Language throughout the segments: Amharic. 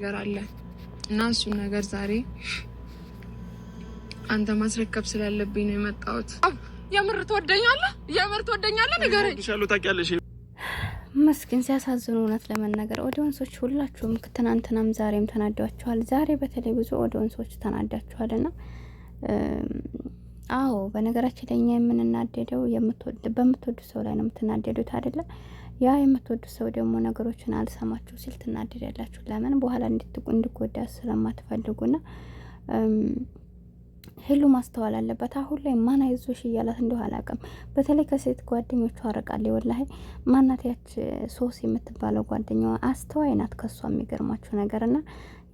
ነገር አለ እና እሱን ነገር ዛሬ አንተ ማስረከብ ስላለብኝ ነው የመጣሁት። የምር ትወደኛለህ ንገረኝ። ታውቂያለሽ መስኪን ሲያሳዝኑ እውነት ለመናገር ኦዲየንሶች ሁላችሁም ትናንትናም ዛሬም ተናዳችኋል። ዛሬ በተለይ ብዙ ኦዲየንሶች ተናዳችኋልና አዎ በነገራችን ላይ እኛ የምንናደደው በምትወዱ ሰው ላይ ነው የምትናደዱት አይደለ? ያ የምትወዱ ሰው ደግሞ ነገሮችን አልሰማችሁ ሲል ትናደዳላችሁ። ለምን በኋላ እንድትጎዳ ስለማትፈልጉና ሄሉ ማስተዋል አለበት። አሁን ላይ ማን አይዞሽ እያላት እንደው አላውቅም። በተለይ ከሴት ጓደኞቿ አረቃለች። ወላሂ ማናት ያች ሶስ የምትባለው ጓደኛዋ አስተዋይ ናት። ከሷ የሚገርማችሁ ነገርና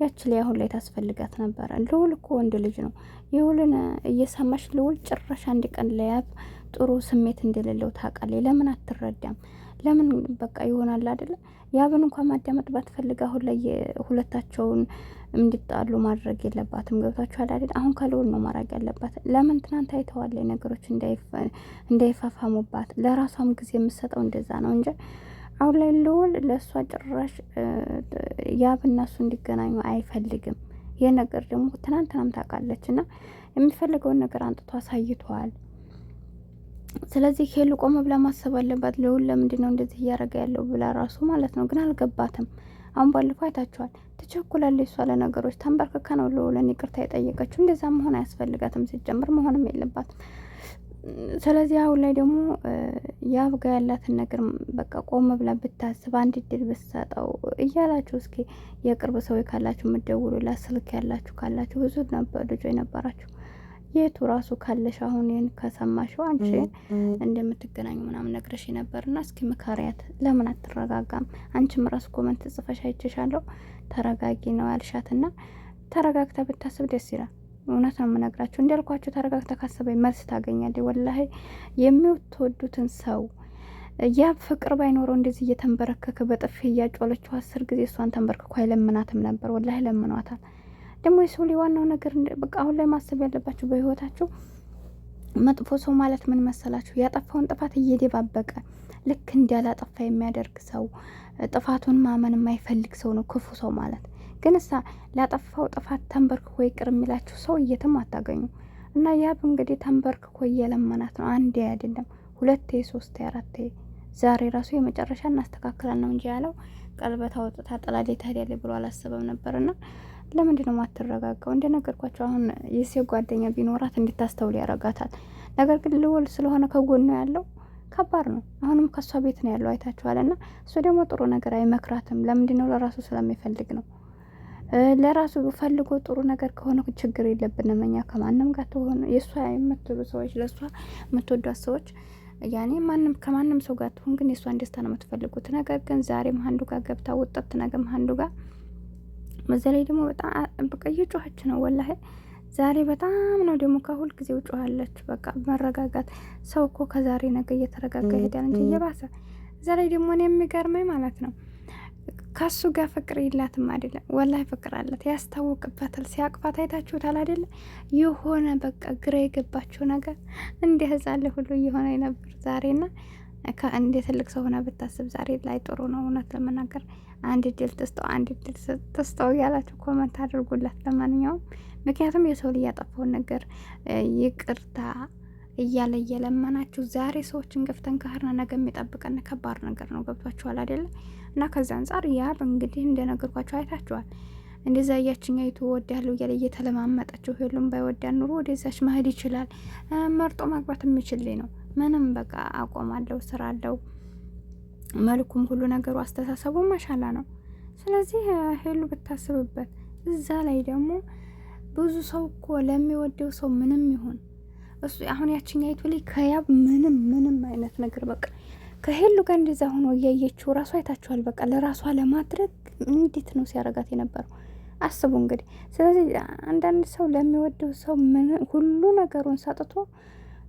ያች ላይ አሁን ላይ ታስፈልጋት ነበር። ልውል እኮ ወንድ ልጅ ነው። ይውልን እየሰማሽ ልውል ጭራሽ አንድ ቀን ለያብ ጥሩ ስሜት እንደሌለው ታውቃለች። ለምን አትረዳም? ለምን በቃ ይሆናል አይደለ? ያብን እንኳን ማዳመጥ ባትፈልግ አሁን ላይ ሁለታቸውን እንዲጣሉ ማድረግ የለባትም። ገብታችኋል አይደል? አሁን ከልውል ነው ማድረግ ያለባት። ለምን ትናንት አይተዋል ነገሮች እንዳይፋፋሙባት ለራሷም ጊዜ የምትሰጠው እንደዛ ነው እንጂ አሁን ላይ ልውል ለእሷ ጭራሽ ያብ እና እሱ እንዲገናኙ አይፈልግም። ይህ ነገር ደግሞ ትናንትናም ታውቃለች እና የሚፈልገውን ነገር አንጥቶ አሳይተዋል። ስለዚህ ሄሉ ቆም ብላ ማሰብ አለባት። ልውል ለምንድን ነው እንደዚህ እያደረገ ያለው ብላ ራሱ ማለት ነው። ግን አልገባትም። አሁን ባለፈው አይታችኋል። ትቸኩላለች እሷ ለነገሮች። ተንበርክካ ነው ልውልን ይቅርታ የጠየቀችው። እንደዛ መሆን አያስፈልጋትም። ሲጀምር መሆንም የለባትም። ስለዚህ አሁን ላይ ደግሞ ያብ ጋ ያላትን ነገር በቃ ቆም ብላ ብታስብ አንድ እድል ብትሰጠው እያላችሁ እስኪ የቅርብ ሰው ካላችሁ የምትደውሉላት ስልክ ያላችሁ ካላችሁ ብዙ ልጆች ነበራችሁ። የቱ ራሱ ካለሽ አሁን ይህን ከሰማሽው አንቺ እንደምትገናኙ ምናምን ነግረሽ ነበርና እስኪ ምካሪያት። ለምን አትረጋጋም? አንቺም ራሱ ኮመንት ጽፈሽ አይቼሻለሁ። ተረጋጊ ነው ያልሻትና ተረጋግታ ብታስብ ደስ ይላል። እውነት ነው የምነግራችሁ። እንዳልኳችሁ ተረጋግታ ካሰበኝ መልስ ታገኛለች። ወላሂ የምትወዱትን ሰው ያ ፍቅር ባይኖረው እንደዚህ እየተንበረከከ በጥፊ እያጮለችው 10 ጊዜ እሷን ተንበርክኮ አይለምናትም ነበር። ወላሂ ለምኗታል። ደግሞ የሰው ላይ ዋናው ነገር በቃ አሁን ላይ ማሰብ ያለባችሁ በህይወታችሁ መጥፎ ሰው ማለት ምን መሰላችሁ? ያጠፋውን ጥፋት እየደባበቀ ልክ እንዳላጠፋ የሚያደርግ ሰው፣ ጥፋቱን ማመን የማይፈልግ ሰው ነው ክፉ ሰው ማለት። ግን እሳ ላጠፋው ጥፋት ተንበርክኮ ይቅር የሚላችሁ ሰው እየትም አታገኙ። እና ያብ እንግዲህ ተንበርክኮ እየለመናት ነው። አንዴ አይደለም 2 3 4 ዛሬ ራሱ የመጨረሻ እናስተካክላለን ነው እንጂ ያለው ቀልበታ ወጥታ ጥላዴ ታዲያለች ብሎ አላሰበም ነበርና ለምንድን ነው ማትረጋጋው? እንደነገርኳችሁ አሁን የሴት ጓደኛ ቢኖራት እንድታስተውል ያረጋታል። ነገር ግን ልውል ስለሆነ ከጎኑ ያለው ከባድ ነው። አሁንም ከሷ ቤት ነው ያለው አይታችኋልና እሱ ደግሞ ጥሩ ነገር አይመክራትም። ለምንድን ነው? ለራሱ ስለሚፈልግ ነው። ለራሱ ፈልጎ ጥሩ ነገር ከሆነ ችግር የለብንም እኛ ከማንም ጋር ተሆነ የሷ የምትሉ ሰዎች ለሷ የምትወዷት ሰዎች ያኔ ማንም ከማንም ሰው ጋር ተሆን ግን የሷን ደስታ ነው የምትፈልጉት። ነገር ግን ዛሬም አንዱ ጋር ገብታ ወጣት ነገም አንዱ ጋር መዘለይ ደግሞ በጣም በቃ እየጮኸች ነው። ወላሂ ዛሬ በጣም ነው ደግሞ ከሁል ጊዜው ጮኻለች። በቃ መረጋጋት ሰው እኮ ከዛሬ ነገ እየተረጋጋ ይሄዳል እንጂ እየባሰ ዛሬ ደግሞ እኔ የሚገርመኝ ማለት ነው ከሱ ጋር ፍቅር የላትም አይደለም። ወላሂ ፍቅር አላት፣ ያስታውቅበታል። ሲያቅፋት አይታችሁታል አይደለ? የሆነ በቃ ግራ የገባችው ነገር እንደ ህፃን ሁሉ እየሆነ ነበር ዛሬና እንደ ትልቅ ሰው ሆነ ብታስብ ዛሬ ላይ ጥሩ ነው። እውነት ለመናገር አንድ ድል ተስተው እያላችሁ ኮመንት አድርጉላት። ለማንኛውም ምክንያቱም የሰው ልጅ ያጠፋውን ነገር ይቅርታ እያለ እየለመናችሁ ዛሬ ሰዎችን ገፍተን ካህርና ነገ የሚጠብቀን ከባድ ነገር ነው። ገብቷችኋል አይደለ? እና ከዛ አንጻር ያብ እንግዲህ እንደነገርኳችሁ አይታችኋል። እንደዛ እያችኛይቱ ወዳለው እያለ እየተለማመጣችሁ ሁሉም ባይወዳን ኑሮ ወደዛች መሄድ ይችላል። መርጦ ማግባት የሚችል ነው። ምንም በቃ አቆማለሁ፣ ስራ አለው፣ መልኩም ሁሉ ነገሩ አስተሳሰቡ ማሻላ ነው። ስለዚህ ሄሉ ብታስብበት። እዛ ላይ ደግሞ ብዙ ሰው እኮ ለሚወደው ሰው ምንም ይሁን እሱ አሁን ያችኛይቱ ላይ ከያብ ምንም አይነት ነገር በቃ ከሄሉ ጋር እንደዛ ሆኖ እያየችው ራሱ አይታችኋል። በቃ ለራሷ ለማድረግ እንዴት ነው ሲያረጋት የነበረው አስቡ እንግዲህ። ስለዚህ አንዳንድ ሰው ለሚወደው ሰው ሁሉ ነገሩን ሰጥቶ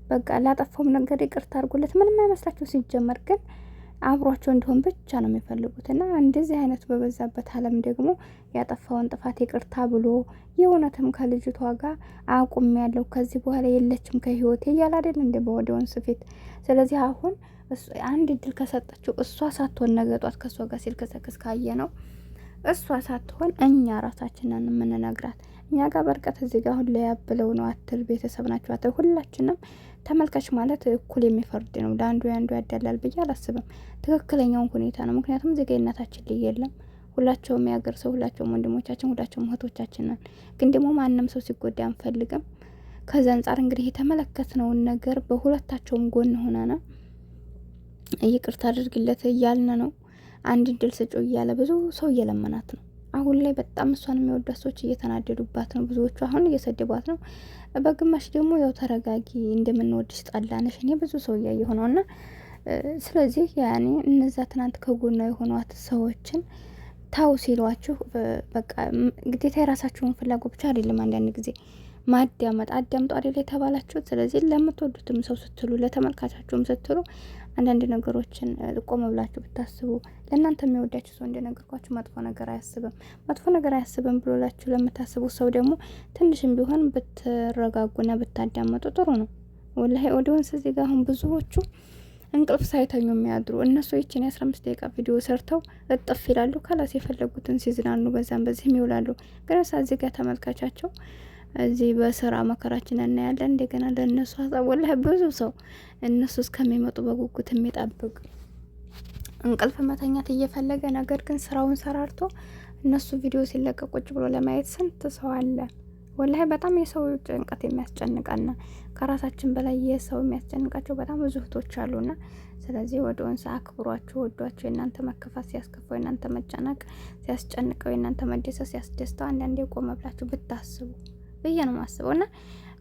በቃ ላጠፋውም ነገር ይቅርታ አድርጎለት ምንም አይመስላችሁ። ሲጀመር ግን አብሯቸው እንዲሆን ብቻ ነው የሚፈልጉት። እና እንደዚህ አይነት በበዛበት ዓለም ደግሞ ያጠፋውን ጥፋት ይቅርታ ብሎ የእውነትም ከልጅቷ ጋር አቁም ያለው ከዚህ በኋላ የለችም ከህይወቴ እያለ አይደል እንደ በወደውን ስፌት። ስለዚህ አሁን አንድ እድል ከሰጠችው እሷ ሳትሆን ነገጧት ከሷ ጋር ሲልከሰከስ ካየ ነው እሷ ሳትሆን እኛ ራሳችንን የምንነግራት። እኛ ጋር በርቀት እዚህ ጋር አሁን ላይ ያብለው ነው አትል፣ ቤተሰብ ናቸው አትል። ሁላችንም ተመልካች ማለት እኩል የሚፈርድ ነው። ለአንዱ ያንዱ ያዳላል ብዬ አላስብም። ትክክለኛውን ሁኔታ ነው። ምክንያቱም እዚህ ጋር እናታችን ልይ የለም። ሁላቸውም ያገር ሰው፣ ሁላቸውም ወንድሞቻችን፣ ሁላቸውም እህቶቻችን ነን። ግን ደግሞ ማንም ሰው ሲጎዳ አንፈልግም። ከዛ አንጻር እንግዲህ የተመለከትነውን ነገር በሁለታቸውም ጎን ሆነና ይቅርታ አድርግለት እያልን ነው። አንድ እድል ስጪው እያለ ብዙ ሰው እየለመናት ነው። አሁን ላይ በጣም እሷን የሚወዷት ሰዎች እየተናደዱባት ነው። ብዙዎቹ አሁን እየሰደቧት ነው። በግማሽ ደግሞ ያው ተረጋጊ፣ እንደምንወድሽ ጠላነሽ። እኔ ብዙ ሰው እያየሁ ነው። እና ስለዚህ ያኔ እነዛ ትናንት ከጎኗ የሆኗት ሰዎችን ታው ሲሏችሁ በቃ ግዴታ የራሳችሁን ፍላጎት ብቻ አይደለም አንዳንድ ጊዜ ማዳመጥ አዳምጡ አይደል የተባላችሁት። ስለዚህ ለምትወዱትም ሰው ስትሉ ለተመልካቻችሁም ስትሉ አንዳንድ ነገሮችን ቆም ብላችሁ ብታስቡ። ለእናንተ የሚወዳችሁ ሰው እንደነገርኳችሁ መጥፎ ነገር አያስብም ብሎላችሁ ለምታስቡት ሰው ደግሞ ትንሽም ቢሆን ብትረጋጉና ብታዳመጡ ጥሩ ነው። ወላሂ ኦዲየንስ እዚህ ጋር አሁን ብዙዎቹ እንቅልፍ ሳይተኙ የሚያድሩ እነሱ ይችን የ15 ደቂቃ ቪዲዮ ሰርተው እጥፍ ይላሉ። ካላስ የፈለጉትን ሲዝናኑ በዛም በዚህም ይውላሉ። ግን እዚህ ጋር ተመልካቻቸው እዚህ በስራ መከራችን እናያለን። እንደገና ለእነሱ ሀሳብ ወላሂ ብዙ ሰው እነሱ እስከሚመጡ በጉጉት የሚጠብቅ እንቅልፍ መተኛት እየፈለገ ነገር ግን ስራውን ሰራርቶ እነሱ ቪዲዮ ሲለቀቅ ቁጭ ብሎ ለማየት ስንት ሰው አለ። ወላሂ በጣም የሰው ጭንቀት የሚያስጨንቃና ከራሳችን በላይ የሰው የሚያስጨንቃቸው በጣም ብዙ እህቶች አሉና ስለዚህ ወደውን አክብሯቸው፣ ወዷቸው። የእናንተ መከፋት ሲያስከፋው፣ የእናንተ መጨነቅ ሲያስጨንቀው፣ የእናንተ መደሰት ሲያስደስተው አንዳንዴ ቆም ብላችሁ ብታስቡ ብዬ ነው ማስበው። እና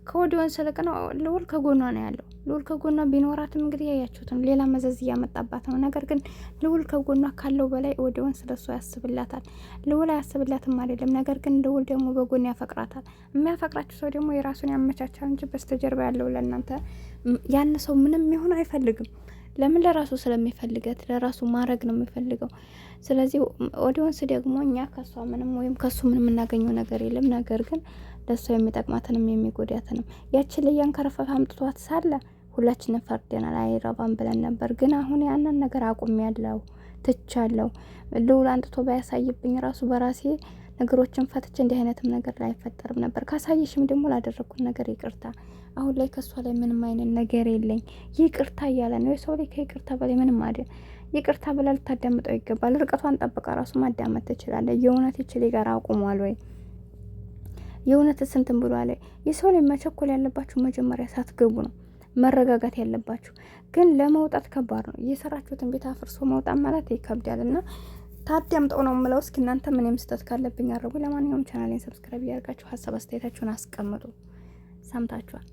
ከወዲወን ስልክ ነው ልውል ከጎኗ ነው ያለው። ልውል ከጎኗ ቢኖራትም እንግዲህ ያያችሁትም ሌላ መዘዝ እያመጣባት ነው። ነገር ግን ልውል ከጎኗ ካለው በላይ ወዲወን ስለሷ ያስብላታል። ልውል አያስብላትም አይደለም። ነገር ግን ልውል ደግሞ በጎን ያፈቅራታል። የሚያፈቅራችሁ ሰው ደግሞ የራሱን ያመቻቻል እንጂ በስተጀርባ ያለው ለእናንተ ያን ሰው ምንም ይሁን አይፈልግም። ለምን? ለራሱ ስለሚፈልገት ለራሱ ማድረግ ነው የሚፈልገው። ስለዚህ ኦዲየንስ ደግሞ እኛ ከሷ ምንም ወይም ከሱ ምንም የምናገኘው ነገር የለም። ነገር ግን ለሷ የሚጠቅማትንም የሚጎዳትንም ያችን ላይ ያንከረፈፍ አምጥቷት ሳለ ሁላችንም ፈርደናል፣ አይረባም ብለን ነበር። ግን አሁን ያንን ነገር አቁሜያለሁ፣ ትቻለሁ። ልውል አንጥቶ ባያሳይብኝ ራሱ በራሴ ነገሮችን ፈትቼ እንዲህ አይነትም ነገር ላይ አይፈጠርም ነበር። ካሳየሽም ደግሞ ላደረኩት ነገር ይቅርታ። አሁን ላይ ከሷ ላይ ምንም አይነት ነገር የለኝ፣ ይቅርታ እያለ ነው። የሰው ላይ ከይቅርታ በላይ ምንም አይደል። ይቅርታ ብላ ልታዳምጠው ይገባል። ርቀቷን ጠብቃ ራሱ ማዳመጥ ትችላለች። የእውነት ይችል ጋር አቁሟል ወይ? የእውነት ስንትን ብሏል? የሰው ላይ መቸኮል ያለባችሁ መጀመሪያ ሳትገቡ ነው መረጋጋት ያለባችሁ። ግን ለመውጣት ከባድ ነው። የሰራችሁትን ቤት አፍርሶ መውጣት ማለት ይከብዳል። እና ታዳምጠው ነው የምለው። እስኪ እናንተ ምንም ስህተት ካለብኝ አረጉ። ለማንኛውም ቻናሌን ሰብስክራይብ እያደርጋችሁ ሀሳብ አስተያየታችሁን አስቀምጡ። ሰምታችኋል።